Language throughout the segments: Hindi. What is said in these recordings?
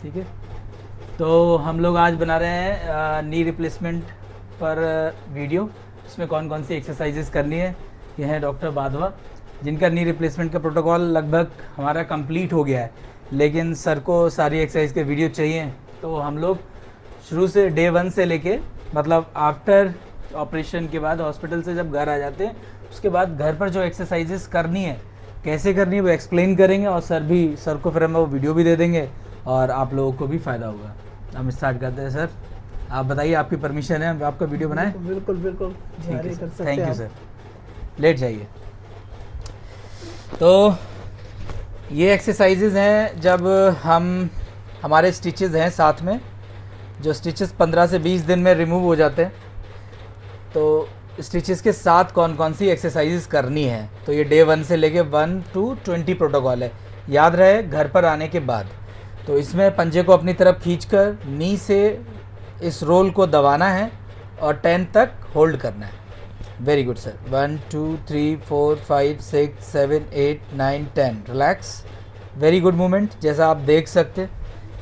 ठीक है। तो हम लोग आज बना रहे हैं नी रिप्लेसमेंट पर वीडियो। इसमें कौन कौन सी एक्सरसाइजेस करनी है। ये हैं डॉक्टर बाधवा, जिनका नी रिप्लेसमेंट का प्रोटोकॉल लगभग हमारा कंप्लीट हो गया है, लेकिन सर को सारी एक्सरसाइज के वीडियो चाहिए। तो हम लोग शुरू से डे 1 से लेके मतलब आफ्टर ऑपरेशन के बाद हॉस्पिटल से जब घर आ जाते हैं उसके बाद घर पर जो एक्सरसाइजेस करनी है, कैसे करनी है, वो एक्सप्लेन करेंगे। और सर को फिर हम वो वीडियो भी दे देंगे और आप लोगों को भी फ़ायदा होगा। हम स्टार्ट करते हैं। सर आप बताइए, आपकी परमिशन है हम आपका वीडियो बनाएं? बिल्कुल बिल्कुल ठीक है जारी सर, कर सकते थैंक हैं यू आप। सर। लेट जाइए। तो ये एक्सरसाइजेज हैं जब हमारे स्टिचेस हैं साथ में, जो स्टिचेस 15 से 20 दिन में रिमूव हो जाते हैं। तो स्टिचेस के साथ कौन कौन सी एक्सरसाइजेस करनी है, तो ये डे 1 से लेके 1 to 20 प्रोटोकॉल है। याद रहे घर पर आने के बाद। तो इसमें पंजे को अपनी तरफ खींचकर नी से इस रोल को दबाना है और 10 तक होल्ड करना है। Very good sir. 1 2 3 4 5 6 7 8 9 10। Relax. Very good movement. जैसा आप देख सकते हैं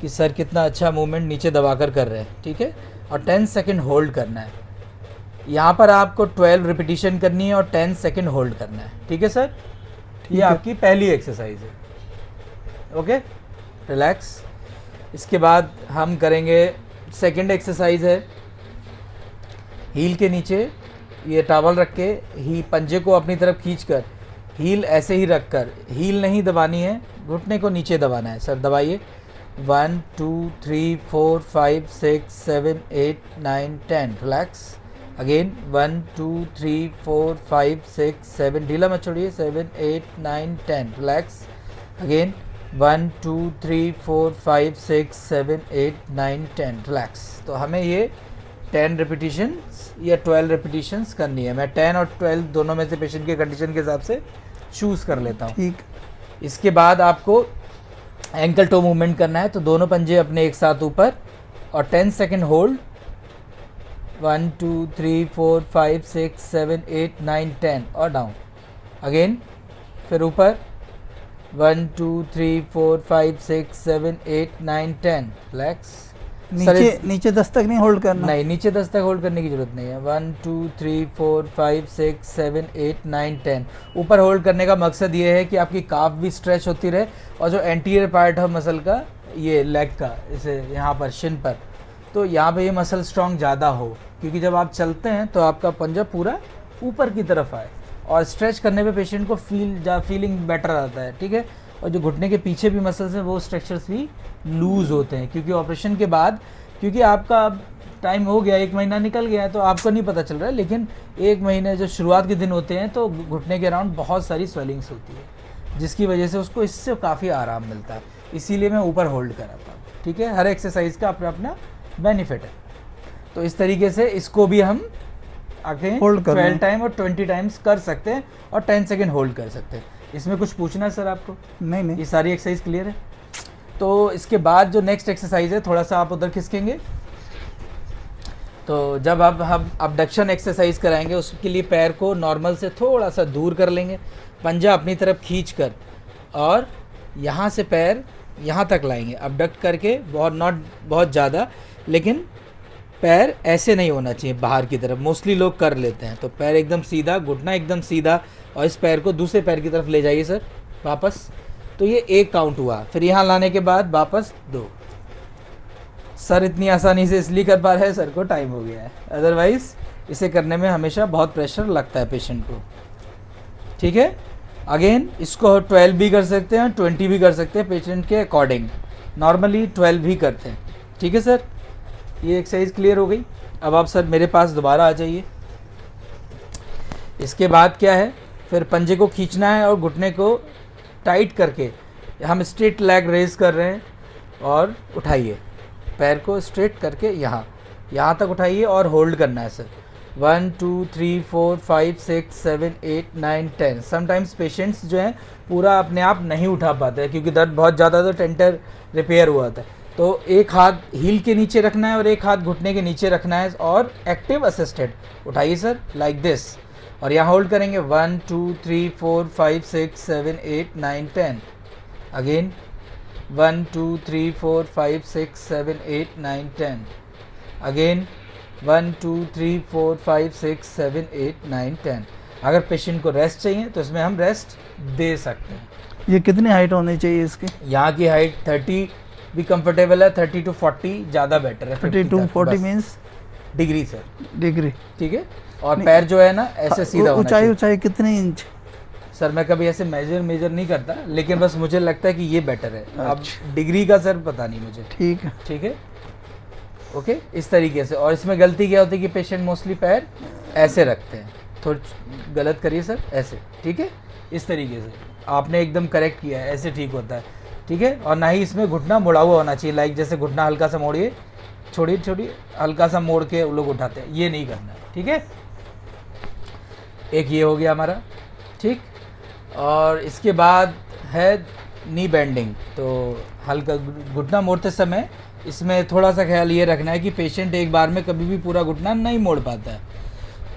कि सर कितना अच्छा मूवमेंट नीचे दबाकर कर रहे हैं। ठीक है। और 10 सेकेंड होल्ड करना है। यहाँ पर आपको 12 रिपीटिशन करनी है और 10 सेकेंड होल्ड करना है। ठीक है सर। ये आपकी पहली एक्सरसाइज है। Okay, relax. इसके बाद हम करेंगे सेकेंड एक्सरसाइज है। हील के नीचे ये टॉवल रख के ही पंजे को अपनी तरफ खींचकर हील ऐसे ही रखकर, हील नहीं दबानी है, घुटने को नीचे दबाना है। सर दबाइए। 1 2 3 4 5 6 7 8 9 10। रिलैक्स। अगेन 1 2 3 4 5 6 7। ढीला मत छोड़िए। 7 8 9 10। रिलैक्स। अगेन 1 2 3 4 5 6 7 8 9 10। रिलैक्स। तो हमें ये 10 रिपीटिशंस या 12 रिपीटिशंस करनी है। मैं 10 और 12 दोनों में से पेशेंट के कंडीशन के हिसाब से चूज़ कर लेता हूँ। ठीक। इसके बाद आपको एंकल टो मूवमेंट करना है। तो दोनों पंजे अपने एक साथ ऊपर और 10 सेकेंड होल्ड। 1 2 3 4 5 6 7 8 9 10 और डाउन। अगेन फिर ऊपर 1 2 3 4 5 6 7 8 9 10। रिलैक्स। नीचे 10 तक नहीं होल्ड करना। नहीं, नीचे 10 तक होल्ड करने की जरूरत नहीं है। 1 2 3 4 5 6 7 8 9 10। ऊपर होल्ड करने का मकसद ये है कि आपकी काफ भी स्ट्रेच होती रहे और जो एंटीरियर पार्ट है मसल का, ये लेग का, इसे यहाँ पर शिन पर, तो यहाँ पे ये मसल स्ट्रॉन्ग ज़्यादा हो, क्योंकि जब आप चलते हैं तो आपका पंजा पूरा ऊपर की तरफ आए और स्ट्रेच करने पे पेशेंट को फीलिंग बेटर आता है। ठीक है। और जो घुटने के पीछे भी मसल्स हैं वो स्ट्रक्चर्स भी लूज़ होते हैं, क्योंकि ऑपरेशन के बाद, क्योंकि आपका टाइम हो गया, 1 महीना निकल गया है तो आपको नहीं पता चल रहा है, लेकिन 1 महीने जो शुरुआत के दिन होते हैं तो घुटने के अराउंड बहुत सारी स्वेलिंग्स होती है, जिसकी वजह से उसको इससे काफ़ी आराम मिलता है। इसीलिए मैं ऊपर होल्ड कराता हूँ। ठीक है। हर एक्सरसाइज का अपना अपना बेनिफिट है। तो इस तरीके से इसको भी हम आगे होल्ड करना 12 टाइम और 20 टाइम्स कर सकते हैं और 10 सेकेंड होल्ड कर सकते हैं। इसमें कुछ पूछना है सर आपको? नहीं ये सारी एक्सरसाइज क्लियर है। तो इसके बाद जो नेक्स्ट एक्सरसाइज है, थोड़ा सा आप उधर खिसकेंगे। तो जब अब हम अबडक्शन एक्सरसाइज कराएंगे उसके लिए पैर को नॉर्मल से थोड़ा सा दूर कर लेंगे, पंजा अपनी तरफ खींच कर, और यहाँ से पैर यहाँ तक लाएंगे अबडक्ट करके, नॉट बहुत ज़्यादा, लेकिन पैर ऐसे नहीं होना चाहिए बाहर की तरफ। मोस्टली लोग कर लेते हैं। तो पैर एकदम सीधा, घुटना एकदम सीधा, और इस पैर को दूसरे पैर की तरफ ले जाइए सर वापस। तो ये 1 काउंट हुआ। फिर यहाँ लाने के बाद वापस 2। सर इतनी आसानी से इसलिए कर पा रहे हैं, सर को टाइम हो गया है, अदरवाइज इसे करने में हमेशा बहुत प्रेशर लगता है पेशेंट को। ठीक है। अगेन इसको 12 भी कर सकते हैं, 20 भी कर सकते हैं, पेशेंट के अकॉर्डिंग। नॉर्मली 12 भी करते हैं। ठीक है सर। ये एक्सरसाइज क्लियर हो गई। अब आप सर मेरे पास दोबारा आ जाइए। इसके बाद क्या है, फिर पंजे को खींचना है और घुटने को टाइट करके हम स्ट्रेट लेग रेज कर रहे हैं, और उठाइए पैर को स्ट्रेट करके यहाँ तक उठाइए और होल्ड करना है सर। 1 2 3 4 5 6 7 8 9 10। समटाइम्स पेशेंट्स जो हैं पूरा अपने आप नहीं उठा पाते हैं, क्योंकि दर्द बहुत ज़्यादा, तो टेंटर रिपेयर हुआ था। तो एक हाथ हील के नीचे रखना है और एक हाथ घुटने के नीचे रखना है, और एक्टिव असिस्टेड उठाइए सर लाइक दिस, और यहाँ होल्ड करेंगे 1 2 3 4 5 6 7 8 9 10। Again 1 2 3 4 5 6 7 8 9 10 again 1 2 3 4 5 6 7 8 9 10। अगर पेशेंट को रेस्ट चाहिए तो इसमें हम रेस्ट दे सकते हैं। ये कितनी हाइट होनी चाहिए इसकी? यहाँ की हाइट 30 भी कंफर्टेबल है, 30 to 40 ज़्यादा बेटर है। 30 to 40 means degree sir, degree, ठीक है। और पैर जो है ना ऐसे सीधा होना चाहिए। ऊंचाई कितने इंच? सर मैं कभी ऐसे मेजर नहीं करता, लेकिन बस मुझे लगता है कि ये बेटर है। अब डिग्री का सर पता नहीं मुझे। ठीक है, ठीक है, ओके। इस तरीके से। और इसमें गलती क्या होती है कि पेशेंट मोस्टली पैर ऐसे रखते हैं, थोड़ी गलत करिए सर, ऐसे, ठीक है। इस तरीके से आपने एकदम करेक्ट किया है, ऐसे ठीक होता है, ठीक है। और ना ही इसमें घुटना मुड़ा हुआ होना चाहिए, लाइक जैसे घुटना हल्का सा मोड़िए, छोड़िए हल्का सा मोड़ के वो लोग उठाते हैं, ये नहीं करना है, ठीक है। एक ये हो गया हमारा, ठीक। और इसके बाद है नी बेंडिंग। तो हल्का घुटना मोड़ते समय इसमें थोड़ा सा ख्याल ये रखना है कि पेशेंट एक बार में कभी भी पूरा घुटना नहीं मोड़ पाता है।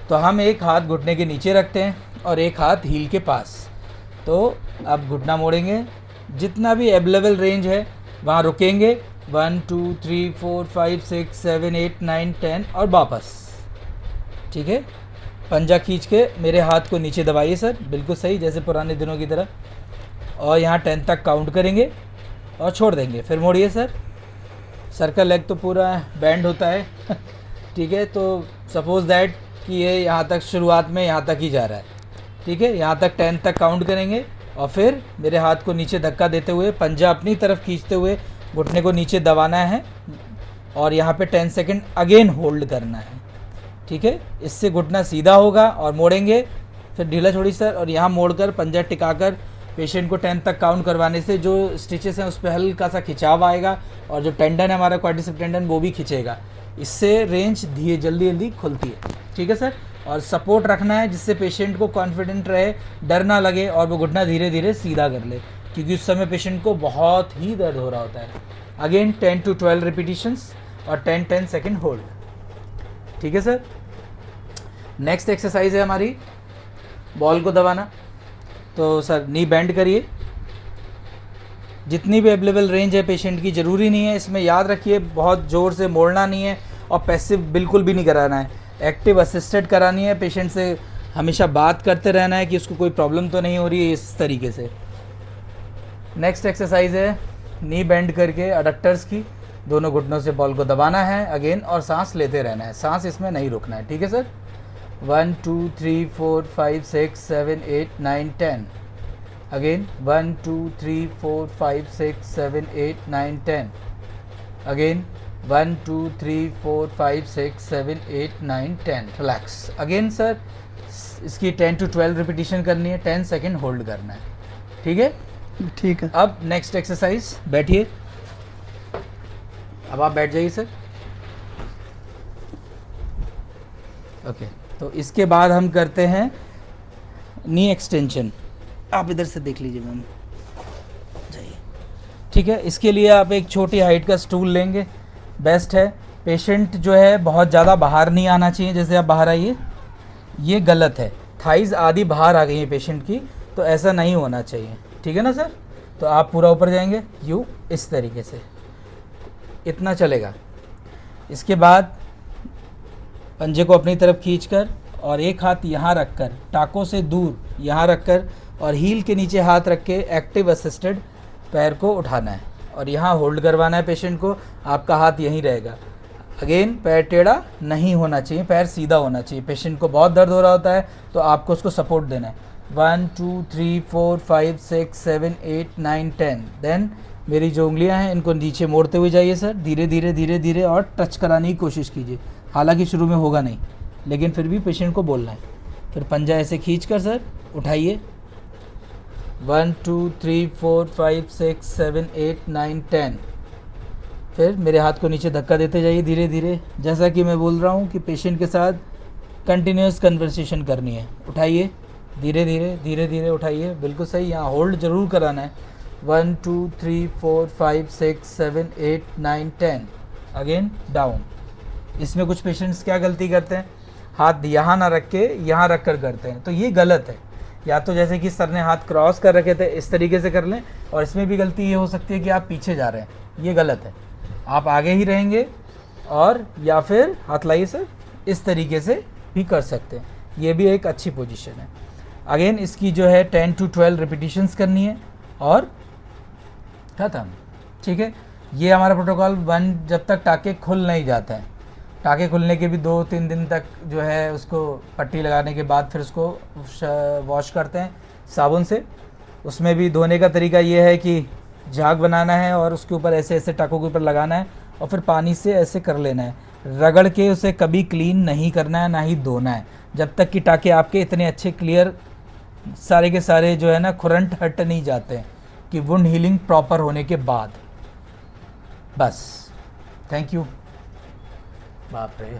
तो हम एक हाथ घुटने के नीचे रखते हैं और एक हाथ हील के पास। तो अब घुटना मोड़ेंगे, जितना भी अवेलेबल रेंज है वहाँ रुकेंगे, 1 2 3 4 5 6 7 8 9 10 और वापस, ठीक है। पंजा खींच के मेरे हाथ को नीचे दबाइए सर, बिल्कुल सही जैसे पुराने दिनों की तरह। और यहाँ 10 तक काउंट करेंगे और छोड़ देंगे, फिर मोड़िए सर का लेग तो पूरा बैंड होता है ठीक है। तो सपोज दैट कि ये यहाँ तक शुरुआत में यहाँ तक ही जा रहा है, ठीक है। यहाँ तक 10 तक काउंट करेंगे और फिर मेरे हाथ को नीचे धक्का देते हुए पंजा अपनी तरफ खींचते हुए घुटने को नीचे दबाना है और यहाँ पे 10 सेकंड अगेन होल्ड करना है, ठीक है। इससे घुटना सीधा होगा और मोड़ेंगे, फिर ढीला छोड़ी सर, और यहाँ मोड़कर पंजा टिकाकर पेशेंट को 10 तक काउंट करवाने से जो स्टिचेस हैं उस पर हल्का सा खिंचाव आएगा और जो टेंडन है हमारा क्वाड्रिसेप टेंडन वो भी खिंचेगा। इससे रेंज जल्दी खुलती है, ठीक है सर। और सपोर्ट रखना है जिससे पेशेंट को कॉन्फिडेंट रहे, डर ना लगे और वो घुटना धीरे धीरे सीधा कर ले, क्योंकि उस समय पेशेंट को बहुत ही दर्द हो रहा होता है। अगेन 10 to 12 रिपीटिशंस और 10 सेकेंड होल्ड, ठीक है सर। नेक्स्ट एक्सरसाइज है हमारी बॉल को दबाना। तो सर नी बेंड करिए, जितनी भी अवेलेबल रेंज है पेशेंट की, ज़रूरी नहीं है इसमें, याद रखिए बहुत ज़ोर से मोड़ना नहीं है और पैसिव बिल्कुल भी नहीं कराना है, एक्टिव असिस्टेड करानी है। पेशेंट से हमेशा बात करते रहना है कि उसको कोई प्रॉब्लम तो नहीं हो रही है, इस तरीके से। नेक्स्ट एक्सरसाइज है नी बेंड करके अडक्टर्स की, दोनों घुटनों से बॉल को दबाना है अगेन और सांस लेते रहना है, सांस इसमें नहीं रुकना है, ठीक है sir. 1 2 3 4 5 6 7 8 9 10 again 1 2 3 4 5 6 7 8 9 10 again 1 2 3 4 5 6 7 8 9 10 relax. Again sir इसकी 10 to 12 रिपीटिशन करनी है, 10 सेकेंड होल्ड करना है, ठीक है। ठीक है। अब नेक्स्ट एक्सरसाइज, बैठिए, अब आप बैठ जाइए सर, ओके। तो इसके बाद हम करते हैं नी एक्सटेंशन। आप इधर से देख लीजिए मैम, जाइए, ठीक है। इसके लिए आप एक छोटी हाइट का स्टूल लेंगे, बेस्ट है। पेशेंट जो है बहुत ज़्यादा बाहर नहीं आना चाहिए, जैसे आप बाहर आइए, ये गलत है, थाइज़ आधी बाहर आ गई है पेशेंट की, तो ऐसा नहीं होना चाहिए, ठीक है ना सर। तो आप पूरा ऊपर जाएंगे यूँ, इस तरीके से, इतना चलेगा। इसके बाद पंजे को अपनी तरफ खींचकर और एक हाथ यहाँ रखकर, टाकों से दूर यहाँ रखकर और हील के नीचे हाथ रख के एक्टिव असिस्टेड पैर को उठाना है और यहाँ होल्ड करवाना है पेशेंट को, आपका हाथ यहीं रहेगा। अगेन पैर टेढ़ा नहीं होना चाहिए, पैर सीधा होना चाहिए। पेशेंट को बहुत दर्द हो रहा होता है तो आपको उसको सपोर्ट देना है। 1 2 3 4 5 6 7 8 9 10 देन मेरी जो उंगलियां हैं इनको नीचे मोड़ते हुए जाइए सर, धीरे धीरे धीरे धीरे, और टच कराने की कोशिश कीजिए। हालांकि शुरू में होगा नहीं, लेकिन फिर भी पेशेंट को बोलना है। फिर पंजा ऐसे खींच कर सर उठाइए, 1 2 3 4 5 6 7 8 9 10। फिर मेरे हाथ को नीचे धक्का देते जाइए धीरे धीरे, जैसा कि मैं बोल रहा हूँ कि पेशेंट के साथ कंटिन्यूस कन्वर्सेशन करनी है। उठाइए धीरे धीरे धीरे धीरे उठाइए, बिल्कुल सही। यहाँ होल्ड ज़रूर कराना है। 1 2 3 4 5 6 7 8 9 10 अगेन डाउन। इसमें कुछ पेशेंट्स क्या गलती करते हैं, हाथ यहाँ ना रख के यहाँ रख कर करते हैं, तो ये गलत है। या तो जैसे कि सर ने हाथ क्रॉस कर रखे थे इस तरीके से कर लें, और इसमें भी गलती ये हो सकती है कि आप पीछे जा रहे हैं, ये गलत है। आप आगे ही रहेंगे, और या फिर हाथ लाइए सर, इस तरीके से भी कर सकते हैं, ये भी एक अच्छी पोजीशन है। अगेन इसकी जो है 10 to 12 रिपीटिशंस करनी है और खत्म। ठीक है, ये हमारा प्रोटोकॉल 1 जब तक टाके खुल नहीं जाता है। टाके खुलने के भी 2-3 दिन तक जो है उसको पट्टी लगाने के बाद फिर उसको वॉश करते हैं साबुन से। उसमें भी धोने का तरीका ये है कि झाग बनाना है और उसके ऊपर ऐसे ऐसे टाकों के ऊपर लगाना है और फिर पानी से ऐसे कर लेना है, रगड़ के उसे कभी क्लीन नहीं करना है, ना ही धोना है, जब तक कि टाके आपके इतने अच्छे क्लियर सारे के सारे जो है ना खुरंट हट नहीं जाते हैं कि वुंड हीलिंग प्रॉपर होने के बाद। बस, थैंक यू। बाप रे।